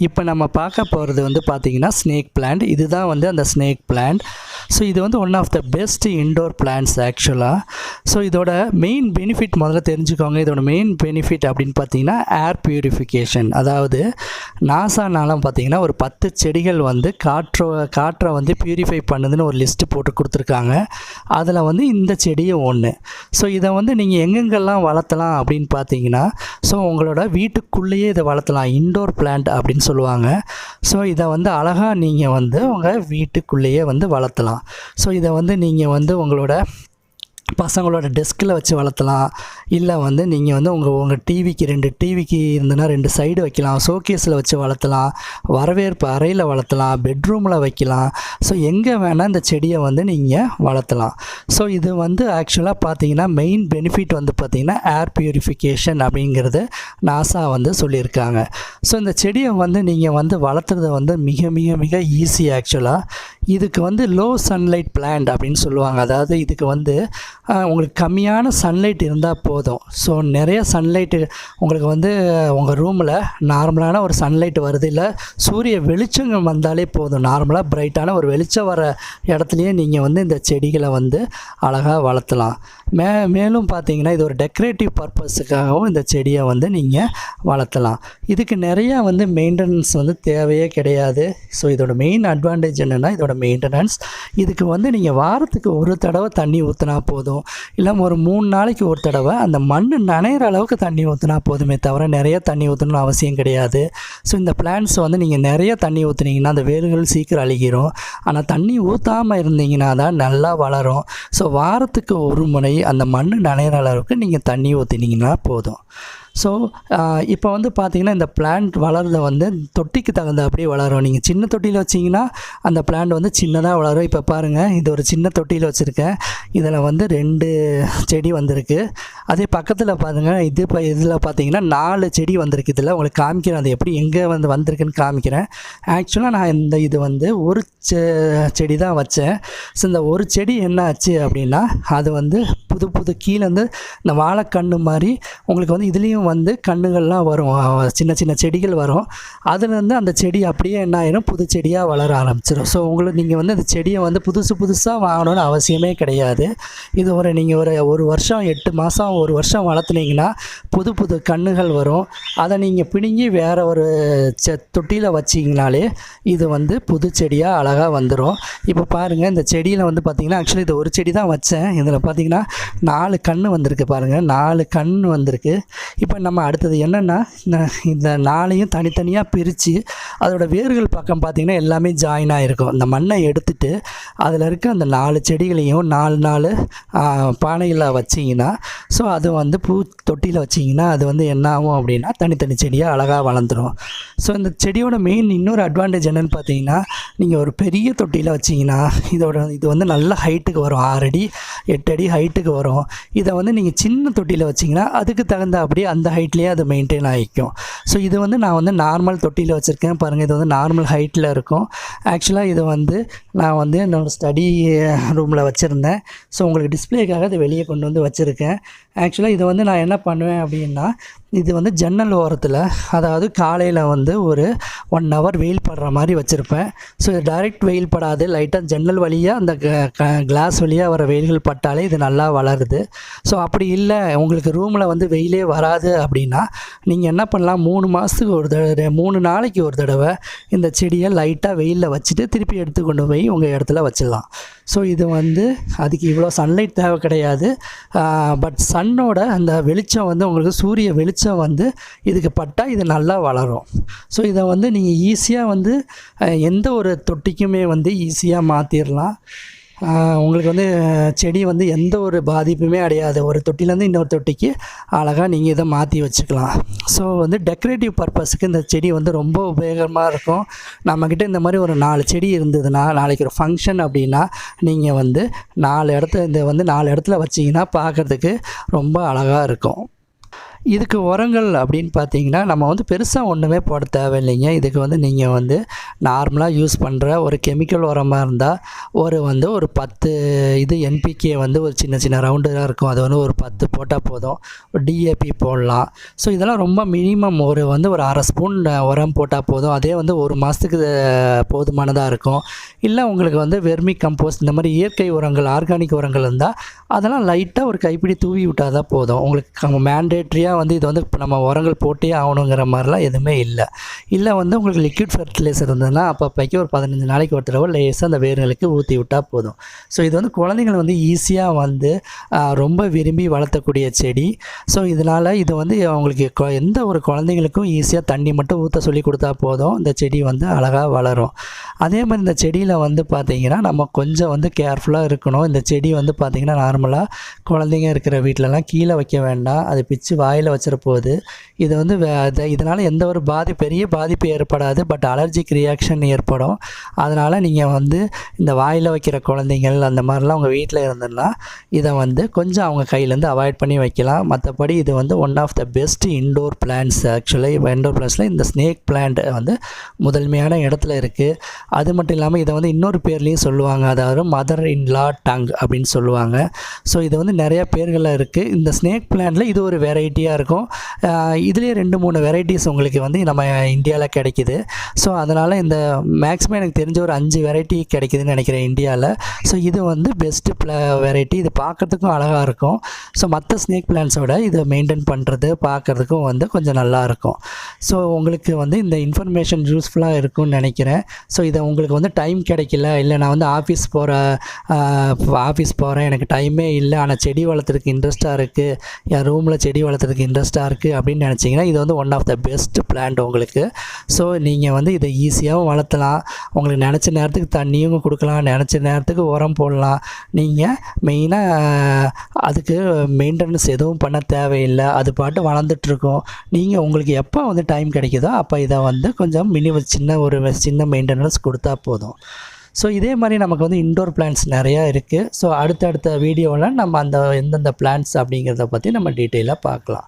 இப்போ நம்ம பார்க்க போகிறது வந்து பார்த்திங்கன்னா ஸ்னேக் பிளான்ட். இதுதான் வந்து அந்த ஸ்னேக் பிளான்ட். ஸோ இது வந்து one of the best indoor plants ஆக்சுவலாக. ஸோ இதோட மெயின் பெனிஃபிட் முதல்ல தெரிஞ்சுக்கோங்க. இதோட மெயின் பெனிஃபிட் அப்படின்னு பார்த்தீங்கன்னா ஏர் பியூரிஃபிகேஷன். அதாவது நாசானாலும் பார்த்தீங்கன்னா ஒரு 10 செடிகள் வந்து காற்றை வந்து பியூரிஃபை பண்ணுதுன்னு ஒரு லிஸ்ட்டு போட்டு கொடுத்துருக்காங்க. அதில் வந்து இந்த செடியும் ஒன்று. ஸோ இதை வந்து நீங்கள் எங்கெங்கெல்லாம் வளர்த்தலாம் அப்படின்னு பார்த்தீங்கன்னா, ஸோ உங்களோட வீட்டுக்குள்ளேயே இதை வளர்த்தலாம். இன்டோர் பிளான்ட் அப்படின்னு சொல்லுவாங்க. ஸோ இதை வந்து அழகாக நீங்கள் வந்து உங்கள் வீட்டுக்குள்ளேயே வந்து வளர்த்தலாம். ஸோ இதை வந்து நீங்கள் வந்து உங்களோட பசங்களோட டெஸ்கில் வச்சு வளர்த்தலாம். இல்லை வந்து நீங்கள் வந்து உங்கள் டிவிக்கு 2 டிவிக்கு இருந்ததுன்னா 2 சைடு வைக்கலாம். ஷோகேஸில் வச்சு வளர்த்தலாம். வரவேற்பு அறையில் வளர்த்தலாம். பெட்ரூமில் வைக்கலாம். ஸோ எங்கே வேணால் இந்த செடியை வந்து நீங்கள் வளர்த்தலாம். ஸோ இது வந்து ஆக்சுவலாக பார்த்தீங்கன்னா மெயின் பெனிஃபிட் வந்து பார்த்திங்கன்னா ஏர் பியூரிஃபிகேஷன் அப்படிங்கிறது நாசா வந்து சொல்லியிருக்காங்க. ஸோ இந்த செடியை வந்து நீங்கள் வந்து வளர்த்துறது வந்து மிக மிக மிக ஈஸி ஆக்சுவலாக. இதுக்கு வந்து லோ சன்லைட் பிளான்ட் அப்படின்னு சொல்லுவாங்க. அதாவது இதுக்கு வந்து உங்களுக்கு கம்மியான சன்லைட் இருந்தால் போதும். ஸோ நிறைய சன்லைட்டு உங்களுக்கு வந்து உங்கள் ரூமில் நார்மலான ஒரு சன்லைட் வருது, இல்லை சூரிய வெளிச்சம் வந்தாலே போதும். நார்மலாக பிரைட்டான ஒரு வெளிச்சம் வர இடத்துலையே நீங்கள் வந்து இந்த செடிகளை வந்து அழகாக வளர்த்தலாம். மேலும் பார்த்தீங்கன்னா இது ஒரு டெக்கரேட்டிவ் பர்பஸுக்காகவும் இந்த செடியை வந்து நீங்கள் வளர்த்தலாம். இதுக்கு நிறையா வந்து மெயின்டெனன்ஸ் வந்து தேவையே கிடையாது. ஸோ இதோட மெயின் அட்வான்டேஜ் என்னென்னா இதோட மெயின்டெனன்ஸ். இதுக்கு வந்து நீங்கள் வாரத்துக்கு ஒரு தடவை தண்ணி ஊற்றினா போதும், இல்லை ஒரு 3 நாளைக்கு ஒரு தடவை அந்த மண் நனைகிற அளவுக்கு தண்ணி ஊற்றினா போதுமே தவிர நிறைய தண்ணி ஊற்றணும்னு அவசியம் கிடையாது. ஸோ இந்த பிளான்ட்ஸ் வந்து நீங்கள் நிறைய தண்ணி ஊற்றுனீங்கன்னா அந்த வேர்கள் சீக்கிரம் அழுகிரும். ஆனால் தண்ணி ஊற்றாமல் இருந்தீங்கன்னா தான் நல்லா வளரும். ஸோ வாரத்துக்கு ஒரு முறை அந்த மண் நனைகிற அளவுக்கு நீங்கள் தண்ணி ஊற்றினீங்கன்னா போதும். ஸோ இப்போ வந்து பார்த்திங்கன்னா இந்த பிளான்ட் வளர்றத வந்து தொட்டிக்கு தகுந்த அப்படியே வளரும். நீங்கள் சின்ன தொட்டியில் வச்சிங்கன்னா அந்த பிளான்ட் வந்து சின்னதாக வளரும். இப்போ பாருங்கள், இது ஒரு சின்ன தொட்டியில் வச்சுருக்கேன். இதில் வந்து 2 செடி வந்திருக்கு. அதே பக்கத்தில் பாருங்கள், இதில் பார்த்தீங்கன்னா 4 செடி வந்திருக்கு. இதில் உங்களுக்கு காமிக்கிறேன் அது எப்படி எங்கே வந்திருக்குன்னு காமிக்கிறேன். ஆக்சுவலாக நான் இது வந்து ஒரு செடி தான் வச்சேன். ஸோ இந்த ஒரு செடி என்ன ஆச்சு அப்படின்னா, அது வந்து புது கீழேருந்து இந்த வாழைக்கண்ணு மாதிரி உங்களுக்கு வந்து இதுலேயும் வந்து கண்ணுகள்லாம் வரும், சின்ன சின்ன செடிகள் வரும். அதுலேருந்து அந்த செடி அப்படியே என்ன ஆயிரும், புது செடியாக வளர ஆரம்பிச்சிடும். ஸோ நீங்கள் வந்து அந்த செடியை வந்து புதுசாக வாங்கணும்னு அவசியமே கிடையாது. இது நீங்கள் ஒரு வருஷம் 8 மாதம் 1 வருஷம் வளர்த்துனீங்கன்னா புது கண்ணுகள் வரும். அதை நீங்கள் பிடுங்கி வேறு ஒரு தொட்டியில் வச்சிங்கனாலே இது வந்து புது செடியாக அழகாக வந்துடும். இப்போ பாருங்கள், இந்த செடியில் வந்து பார்த்திங்கன்னா ஆக்சுவலி இது ஒரு செடி தான் வச்சேன். இதில் பார்த்திங்கன்னா 4 கன்று வந்திருக்கு. பாருங்கள், 4 கன்று வந்திருக்கு. இப்போ நம்ம அடுத்தது என்னென்னா, இந்த 4ஐயும் தனித்தனியாக பிரித்து அதோட வேர்கள் பக்கம் பார்த்திங்கன்னா எல்லாமே ஜாயினாக இருக்கும். இந்த மண்ணை எடுத்துகிட்டு அதில் இருக்க அந்த 4 செடிகளையும் 4 பானையில் வச்சிங்கன்னா, ஸோ அது வந்து தொட்டியில் வச்சிங்கன்னா அது வந்து என்ன ஆகும் அப்படின்னா தனித்தனி செடியாக அழகாக வளர்ந்துடும். ஸோ இந்த செடியோட மெயின் இன்னொரு அட்வான்டேஜ் என்னென்னு பார்த்தீங்கன்னா, நீங்கள் ஒரு பெரிய தொட்டியில் வச்சிங்கன்னா இது வந்து நல்ல ஹைட்டுக்கு வரும். 6 அடி 8 அடி ஹைட்டுக்கு வரும். இதை வந்து நீங்கள் சின்ன தொட்டியில் வச்சிங்கன்னா அதுக்கு தகுந்த அப்படியே அந்த ஹைட்லேயே அது மெயின்டைன் ஆகிக்கும். ஸோ இது வந்து நான் வந்து நார்மல் தொட்டியில் வச்சுருக்கேன். பாருங்கள், இது வந்து நார்மல் ஹைட்டில் இருக்கும். ஆக்சுவலாக இது வந்து நான் வந்து என்னோடய ஸ்டடி ரூமில் வச்சுருந்தேன். ஸோ உங்களுக்கு டிஸ்பிளேக்காக இதை வெளியே கொண்டு வந்து வச்சுருக்கேன். ஆக்சுவலாக இதை வந்து நான் என்ன பண்ணுவேன் அப்படின்னா, இது வந்து ஜன்னல் ஓரத்தில், அதாவது காலையில் வந்து ஒரு 1 ஹவர் வெயில் படுற மாதிரி வச்சுருப்பேன். ஸோ இது டைரெக்ட் வெயில் படாது, லைட்டாக ஜன்னல் வழியாக அந்த கிளாஸ் வழியாக வர வெயில்கள் பட்டாலே இது நல்லா வளருது. ஸோ அப்படி இல்லை உங்களுக்கு ரூமில் வந்து வெயிலே வராது அப்படின்னா நீங்கள் என்ன பண்ணலாம், 3 மாதத்துக்கு ஒரு தடவை 3 நாளைக்கு ஒரு தடவை இந்த செடியை லைட்டாக வெயிலில் வச்சுட்டு திருப்பி எடுத்து கொண்டு போய் உங்கள் இடத்துல வச்சிடலாம். ஸோ இது வந்து அதுக்கு இவ்வளோ சன்லைட் தேவை கிடையாது. பட் சன்னோட அந்த வெளிச்சம் வந்து உங்களுக்கு சூரிய வெளிச்சம் வந்து இதுக்கு பட்டால் இது நல்லா வளரும். ஸோ இதை வந்து நீங்கள் ஈஸியாக வந்து எந்த ஒரு தொட்டிக்குமே வந்து ஈஸியாக மாற்றிடலாம். உங்களுக்கு வந்து செடி வந்து எந்த ஒரு பாதிப்புமே அடையாது. ஒரு தொட்டிலேருந்து இன்னொரு தொட்டிக்கு அழகாக நீங்கள் இதை மாற்றி வச்சுக்கலாம். ஸோ வந்து டெக்கரேட்டிவ் பர்பஸுக்கு இந்த செடி வந்து ரொம்ப உபயோகமாக இருக்கும். நம்மக்கிட்ட இந்த மாதிரி ஒரு 4 செடி இருந்ததுன்னா, நாளைக்கு ஒரு ஃபங்க்ஷன் அப்படின்னா நீங்கள் வந்து 4 இடத்துல வச்சிங்கன்னா பார்க்குறதுக்கு ரொம்ப அழகாக இருக்கும். இதுக்கு உரங்கள் அப்படின்னு பார்த்தீங்கன்னா நம்ம வந்து பெருசாக ஒன்றுமே போட தேவையில்லைங்க. இதுக்கு வந்து நீங்கள் வந்து நார்மலாக யூஸ் பண்ணுற ஒரு கெமிக்கல் உரமாக இருந்தால் ஒரு 10 இது என்பிகே வந்து ஒரு சின்ன சின்ன ரவுண்டாக இருக்கும், அது வந்து ஒரு 10 போட்டால் போதும். ஒரு டிஏபி போடலாம். ஸோ இதெல்லாம் ரொம்ப மினிமம் ஒரு 1/2 ஸ்பூன் உரம் போட்டால் போதும். அதே வந்து ஒரு மாதத்துக்கு போதுமானதாக இருக்கும். இல்லை உங்களுக்கு வந்து வெர்மி கம்போஸ்ட் இந்த மாதிரி இயற்கை உரங்கள் ஆர்கானிக் உரங்கள் இருந்தால் அதெல்லாம் லைட்டாக ஒரு கைப்பிடி தூவி விட்டால் தான் போதும். உங்களுக்கு மேண்டேட்ரியாக வந்து இது வந்து இப்போ நம்ம உரங்கள் போட்டே ஆகணுங்கிற மாதிரிலாம் எதுவுமே இல்லை வந்து உங்களுக்கு லிக்விட் ஃபெர்டிலைசர் இருந்ததுன்னா அப்பப்போக்கி ஒரு 15 நாளைக்கு ஒரு தடவை லேசாக அந்த வேர்களுக்கு ஊற்றி விட்டால் போதும். ஸோ இது வந்து குழந்தைங்கள் வந்து ஈஸியாக வந்து ரொம்ப விரும்பி வளர்த்தக்கூடிய செடி. ஸோ இதனால் இது வந்து அவங்களுக்கு எந்த ஒரு குழந்தைங்களுக்கும் ஈஸியாக தண்ணி மட்டும் ஊற்ற சொல்லி கொடுத்தா போதும், இந்த செடி வந்து அழகாக வளரும். அதே மாதிரி இந்த செடியில் வந்து பார்த்திங்கன்னா நம்ம கொஞ்சம் வந்து கேர்ஃபுல்லாக இருக்கணும். இந்த செடி வந்து பார்த்திங்கன்னா நார்மலாக குழந்தைங்க இருக்கிற வீட்டிலலாம் கீழே வைக்க வேண்டாம், அது பிச்சு வாயில் வச்சிட போகுது. இது வந்து இதனால் எந்த ஒரு பெரிய பாதிப்பு ஏற்படாது, பட் அலர்ஜிக் ரியாக்ஷன் ஏற்படும். அதனால் நீங்கள் வந்து இந்த வாயில் வைக்கிற குழந்தைங்கள் அந்த மாதிரிலாம் உங்கள் வீட்டில் இருந்ததுன்னா இதை வந்து கொஞ்சம் அவங்க கையிலேருந்து அவாய்ட் பண்ணி வைக்கலாம். மற்றபடி இது வந்து one of the best indoor plants. Actually indoor பிளான்ட்ஸில் இந்த ஸ்னேக் பிளான்ட் வந்து முதன்மையான இடத்துல இருக்குது. அது மட்டும் இல்லாமல் இதை வந்து இன்னொரு பேர்லேயும் சொல்லுவாங்க, அதாவது மதர் இன் லா டங் அப்படின்னு சொல்லுவாங்க. ஸோ இது வந்து நிறைய பேர்களில் இருக்குது. இந்த ஸ்னேக் பிளான்ட்டில் இது ஒரு வெரைட்டியாக இருக்கும். இதுலேயே 2-3 வெரைட்டிஸ் உங்களுக்கு வந்து நம்ம இந்தியாவில் கிடைக்கிது. ஸோ அதனால் இந்த மேக்ஸிமம் எனக்கு தெரிஞ்ச ஒரு 5 வெரைட்டி கிடைக்குதுன்னு நினைக்கிறேன் இந்தியாவில். ஸோ இது வந்து பெஸ்ட்டு வெரைட்டி. இது பார்க்குறதுக்கும் அழகாக இருக்கும். ஸோ மற்ற ஸ்னேக் பிளான்ட்ஸோட இதை மெயின்டைன் பண்ணுறது பார்க்குறதுக்கும் வந்து கொஞ்சம் நல்லாயிருக்கும். ஸோ உங்களுக்கு வந்து இந்த இன்ஃபர்மேஷன் யூஸ்ஃபுல்லாக இருக்கும்னு நினைக்கிறேன். ஸோ இதை உங்களுக்கு வந்து டைம் கிடைக்கல, இல்லை நான் வந்து ஆஃபீஸ் போகிறேன் எனக்கு டைமே இல்லை, ஆனால் செடி வளர்த்துறதுக்கு இன்ட்ரெஸ்ட்டாக இருக்குது, என் ரூமில் செடி வளர்த்துறதுக்கு இன்ட்ரெஸ்ட்டாக இருக்குது அப்படின்னு நினச்சிங்கன்னா இது வந்து one of the best plant உங்களுக்கு. ஸோ நீங்கள் வந்து இதை ஈஸியாகவும் வளர்த்தலாம். உங்களுக்கு நினச்ச நேரத்துக்கு தண்ணியும் கொடுக்கலாம், நினச்ச நேரத்துக்கு உரம் போடலாம். நீங்கள் மெயினாக அதுக்கு மெயின்டெனன்ஸ் எதுவும் பண்ண தேவையில்லை, அது பாட்டு வளர்ந்துட்டுருக்கோம். நீங்கள் உங்களுக்கு எப்போ வந்து டைம் கிடைக்குதோ அப்போ இதை வந்து கொஞ்சம் சின்ன மெயின்டெனன்ஸ் கொடுத்தா போதும். ஸோ இதே மாதிரி நமக்கு வந்து இன்டோர் பிளான்ட்ஸ் நிறையா இருக்குது. ஸோ அடுத்தடுத்த வீடியோவில் நம்ம எந்தெந்த பிளான்ட்ஸ் அப்படிங்கிறத பற்றி நம்ம டீட்டெயிலாக பார்க்கலாம்.